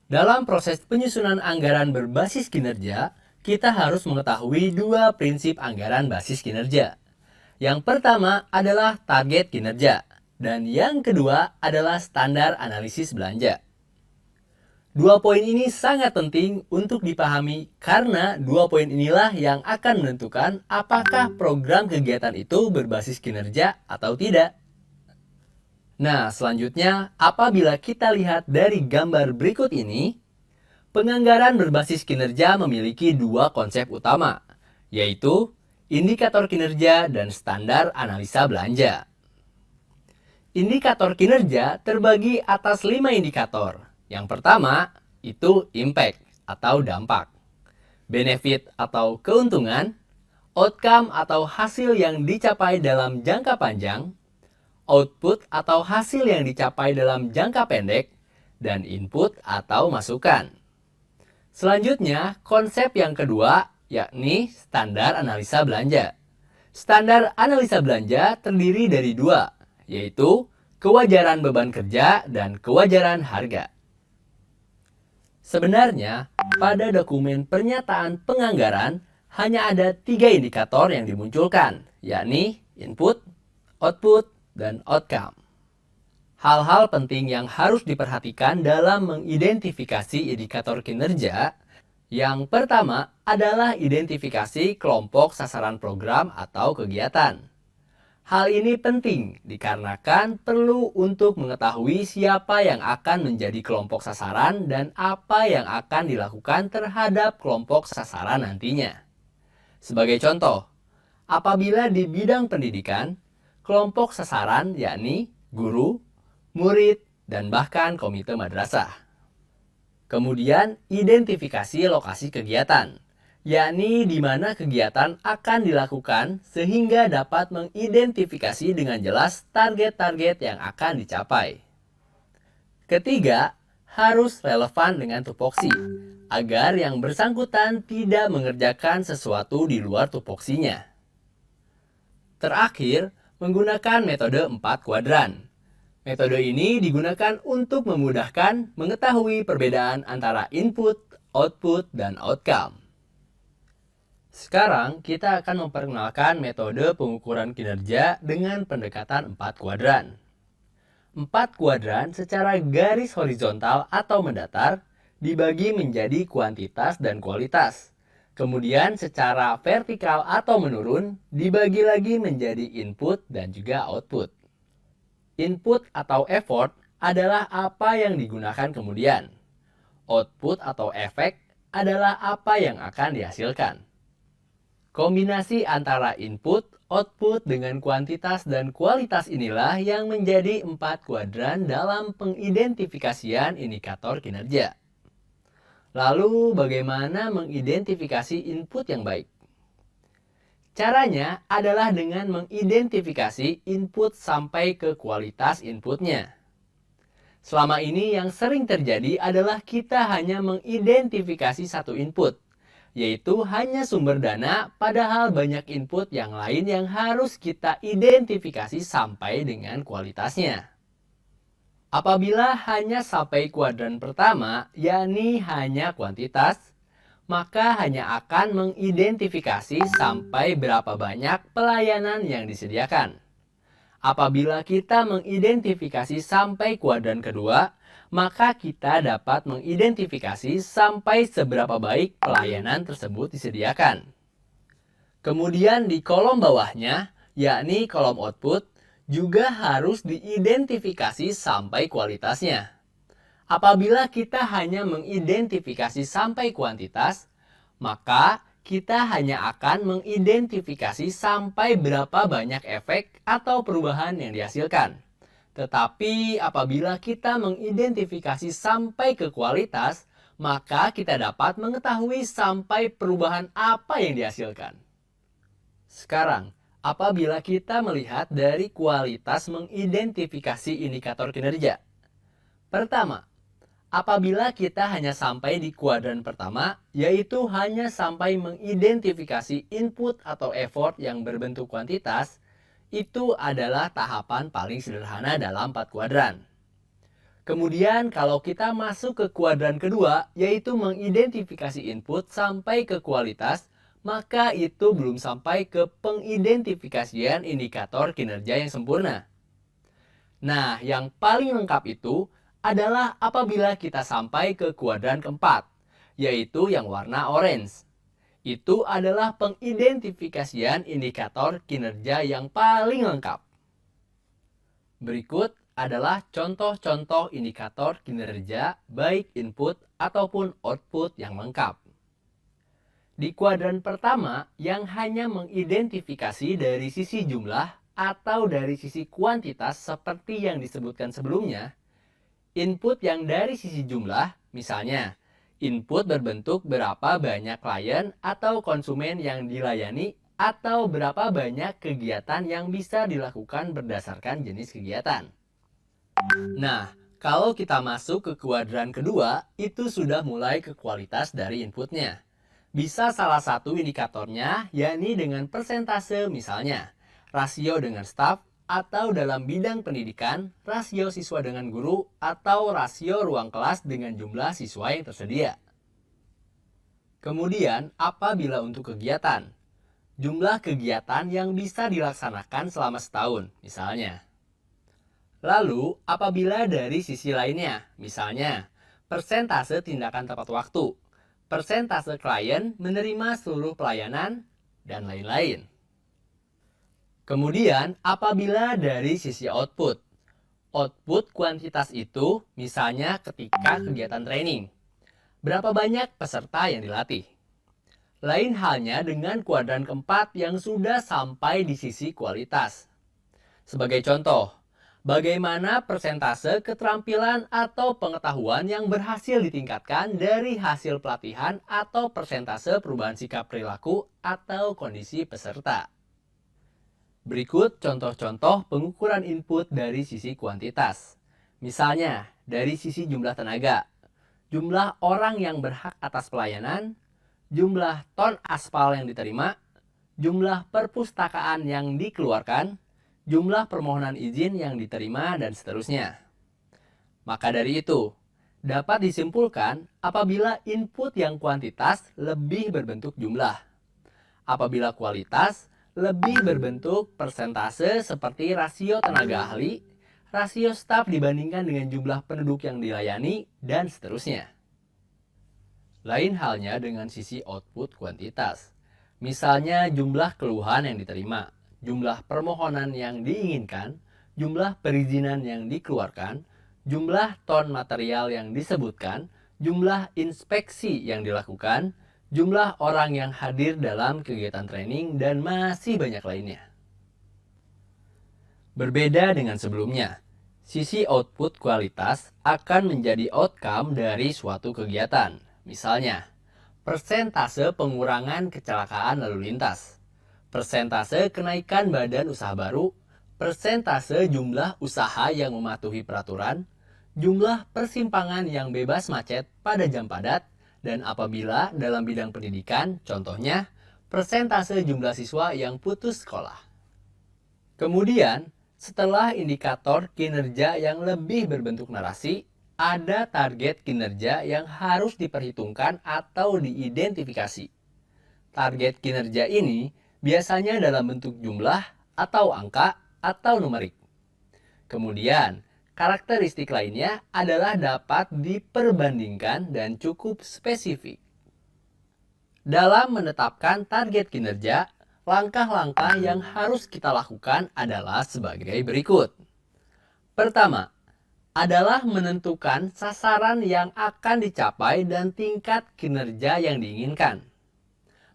Dalam proses penyusunan anggaran berbasis kinerja, kita harus mengetahui dua prinsip anggaran basis kinerja. Yang pertama adalah target kinerja, dan yang kedua adalah standar analisis belanja. Dua poin ini sangat penting untuk dipahami karena dua poin inilah yang akan menentukan apakah program kegiatan itu berbasis kinerja atau tidak. Nah, selanjutnya apabila kita lihat dari gambar berikut ini, penganggaran berbasis kinerja memiliki dua konsep utama, yaitu indikator kinerja dan standar analisa belanja. Indikator kinerja terbagi atas 5 indikator. Yang pertama, itu impact atau dampak, benefit atau keuntungan, outcome atau hasil yang dicapai dalam jangka panjang, output atau hasil yang dicapai dalam jangka pendek, dan input atau masukan. Selanjutnya, konsep yang kedua yakni standar analisa belanja. Standar analisa belanja terdiri dari dua, yaitu kewajaran beban kerja dan kewajaran harga. Sebenarnya, pada dokumen pernyataan penganggaran hanya ada 3 indikator yang dimunculkan, yakni input, output, dan outcome. Hal-hal penting yang harus diperhatikan dalam mengidentifikasi indikator kinerja. Yang pertama adalah identifikasi kelompok sasaran program atau kegiatan. Hal ini penting dikarenakan perlu untuk mengetahui siapa yang akan menjadi kelompok sasaran dan apa yang akan dilakukan terhadap kelompok sasaran nantinya. Sebagai contoh, apabila di bidang pendidikan, kelompok sasaran yakni guru, murid, dan bahkan komite madrasah. Kemudian, identifikasi lokasi kegiatan, yakni di mana kegiatan akan dilakukan sehingga dapat mengidentifikasi dengan jelas target-target yang akan dicapai. Ketiga, harus relevan dengan tupoksi, agar yang bersangkutan tidak mengerjakan sesuatu di luar tupoksinya. Terakhir, menggunakan metode 4 kuadran. Metode ini digunakan untuk memudahkan mengetahui perbedaan antara input, output, dan outcome. Sekarang kita akan memperkenalkan metode pengukuran kinerja dengan pendekatan 4 kuadran. 4 kuadran secara garis horizontal atau mendatar dibagi menjadi kuantitas dan kualitas. Kemudian secara vertikal atau menurun dibagi lagi menjadi input dan juga output. Input atau effort adalah apa yang digunakan kemudian. Output atau efek adalah apa yang akan dihasilkan. Kombinasi antara input, output dengan kuantitas dan kualitas inilah yang menjadi 4 kuadran dalam pengidentifikasian indikator kinerja. Lalu bagaimana mengidentifikasi input yang baik? Caranya adalah dengan mengidentifikasi input sampai ke kualitas inputnya. Selama ini yang sering terjadi adalah kita hanya mengidentifikasi satu input, yaitu hanya sumber dana, padahal banyak input yang lain yang harus kita identifikasi sampai dengan kualitasnya. Apabila hanya sampai kuadran pertama, yakni hanya kuantitas, maka hanya akan mengidentifikasi sampai berapa banyak pelayanan yang disediakan. Apabila kita mengidentifikasi sampai kuadran kedua, maka kita dapat mengidentifikasi sampai seberapa baik pelayanan tersebut disediakan. Kemudian di kolom bawahnya, yakni kolom output, juga harus diidentifikasi sampai kualitasnya. Apabila kita hanya mengidentifikasi sampai kuantitas, maka kita hanya akan mengidentifikasi sampai berapa banyak efek atau perubahan yang dihasilkan. Tetapi apabila kita mengidentifikasi sampai ke kualitas, maka kita dapat mengetahui sampai perubahan apa yang dihasilkan. Sekarang, apabila kita melihat dari kualitas mengidentifikasi indikator kinerja. Pertama, apabila kita hanya sampai di kuadran pertama, yaitu hanya sampai mengidentifikasi input atau effort yang berbentuk kuantitas, itu adalah tahapan paling sederhana dalam 4 kuadran. Kemudian kalau kita masuk ke kuadran kedua, yaitu mengidentifikasi input sampai ke kualitas, maka itu belum sampai ke pengidentifikasian indikator kinerja yang sempurna. Nah, yang paling lengkap itu adalah apabila kita sampai ke kuadran keempat, yaitu yang warna orange. Itu adalah pengidentifikasian indikator kinerja yang paling lengkap. Berikut adalah contoh-contoh indikator kinerja baik input ataupun output yang lengkap. Di kuadran pertama yang hanya mengidentifikasi dari sisi jumlah atau dari sisi kuantitas seperti yang disebutkan sebelumnya, input yang dari sisi jumlah, misalnya input berbentuk berapa banyak klien atau konsumen yang dilayani atau berapa banyak kegiatan yang bisa dilakukan berdasarkan jenis kegiatan. Nah, kalau kita masuk ke kuadran kedua, itu sudah mulai ke kualitas dari inputnya. Bisa salah satu indikatornya, yakni dengan persentase misalnya, rasio dengan staf, atau dalam bidang pendidikan, rasio siswa dengan guru, atau rasio ruang kelas dengan jumlah siswa yang tersedia. Kemudian, apabila untuk kegiatan, jumlah kegiatan yang bisa dilaksanakan selama setahun, misalnya. Lalu, apabila dari sisi lainnya, misalnya, persentase tindakan tepat waktu, persentase klien menerima seluruh pelayanan, dan lain-lain. Kemudian, apabila dari sisi output, output kuantitas itu misalnya ketika kegiatan training, berapa banyak peserta yang dilatih. Lain halnya dengan kuadran keempat yang sudah sampai di sisi kualitas. Sebagai contoh, bagaimana persentase keterampilan atau pengetahuan yang berhasil ditingkatkan dari hasil pelatihan atau persentase perubahan sikap perilaku atau kondisi peserta. Berikut contoh-contoh pengukuran input dari sisi kuantitas. Misalnya, dari sisi jumlah tenaga, jumlah orang yang berhak atas pelayanan, jumlah ton aspal yang diterima, jumlah perpustakaan yang dikeluarkan, jumlah permohonan izin yang diterima, dan seterusnya. Maka dari itu, dapat disimpulkan apabila input yang kuantitas lebih berbentuk jumlah. Apabila kualitas lebih berbentuk persentase seperti rasio tenaga ahli, rasio staf dibandingkan dengan jumlah penduduk yang dilayani, dan seterusnya. Lain halnya dengan sisi output kuantitas. Misalnya jumlah keluhan yang diterima, jumlah permohonan yang diinginkan, jumlah perizinan yang dikeluarkan, jumlah ton material yang disebutkan, jumlah inspeksi yang dilakukan, jumlah orang yang hadir dalam kegiatan training, dan masih banyak lainnya. Berbeda dengan sebelumnya, sisi output kualitas akan menjadi outcome dari suatu kegiatan. Misalnya, persentase pengurangan kecelakaan lalu lintas, persentase kenaikan badan usaha baru, persentase jumlah usaha yang mematuhi peraturan, jumlah persimpangan yang bebas macet pada jam padat, dan apabila dalam bidang pendidikan, contohnya, persentase jumlah siswa yang putus sekolah. Kemudian, setelah indikator kinerja yang lebih berbentuk narasi, ada target kinerja yang harus diperhitungkan atau diidentifikasi. Target kinerja ini biasanya dalam bentuk jumlah atau angka atau numerik. Kemudian, karakteristik lainnya adalah dapat diperbandingkan dan cukup spesifik. Dalam menetapkan target kinerja, langkah-langkah yang harus kita lakukan adalah sebagai berikut. Pertama, adalah menentukan sasaran yang akan dicapai dan tingkat kinerja yang diinginkan.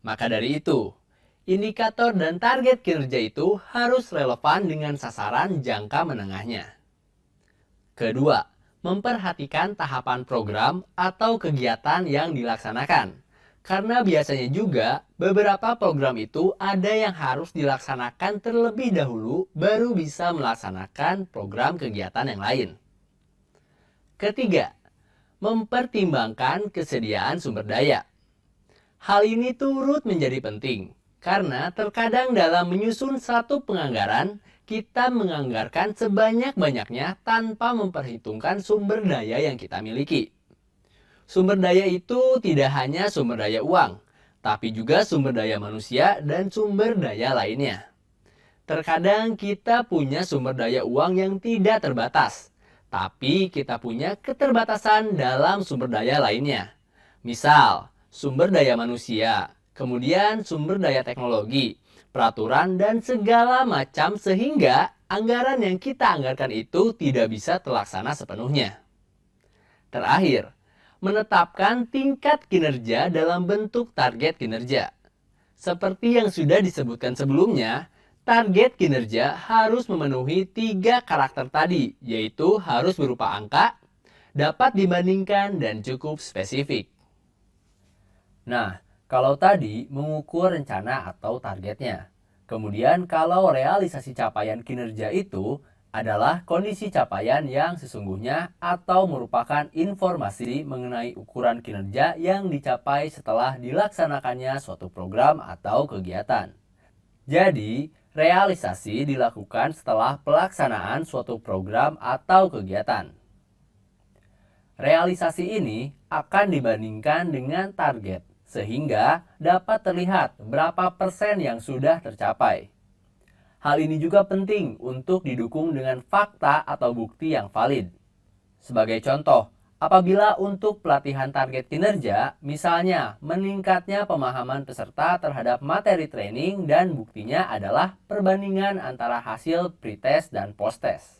Maka dari itu, indikator dan target kinerja itu harus relevan dengan sasaran jangka menengahnya. Kedua, memperhatikan tahapan program atau kegiatan yang dilaksanakan. Karena biasanya juga beberapa program itu ada yang harus dilaksanakan terlebih dahulu baru bisa melaksanakan program kegiatan yang lain. Ketiga, mempertimbangkan kesediaan sumber daya. Hal ini turut menjadi penting, karena terkadang dalam menyusun satu penganggaran, kita menganggarkan sebanyak-banyaknya tanpa memperhitungkan sumber daya yang kita miliki. Sumber daya itu tidak hanya sumber daya uang, tapi juga sumber daya manusia dan sumber daya lainnya. Terkadang kita punya sumber daya uang yang tidak terbatas, tapi kita punya keterbatasan dalam sumber daya lainnya. Misal, sumber daya manusia, kemudian sumber daya teknologi, peraturan, dan segala macam sehingga anggaran yang kita anggarkan itu tidak bisa terlaksana sepenuhnya. Terakhir, menetapkan tingkat kinerja dalam bentuk target kinerja. Seperti yang sudah disebutkan sebelumnya, target kinerja harus memenuhi 3 karakter tadi, yaitu harus berupa angka, dapat dibandingkan, dan cukup spesifik. Nah, kalau tadi mengukur rencana atau targetnya. Kemudian kalau realisasi capaian kinerja itu adalah kondisi capaian yang sesungguhnya atau merupakan informasi mengenai ukuran kinerja yang dicapai setelah dilaksanakannya suatu program atau kegiatan. Jadi, realisasi dilakukan setelah pelaksanaan suatu program atau kegiatan. Realisasi ini akan dibandingkan dengan target, sehingga dapat terlihat berapa persen yang sudah tercapai. Hal ini juga penting untuk didukung dengan fakta atau bukti yang valid. Sebagai contoh, apabila untuk pelatihan target kinerja, misalnya meningkatnya pemahaman peserta terhadap materi training dan buktinya adalah perbandingan antara hasil pretest dan posttest.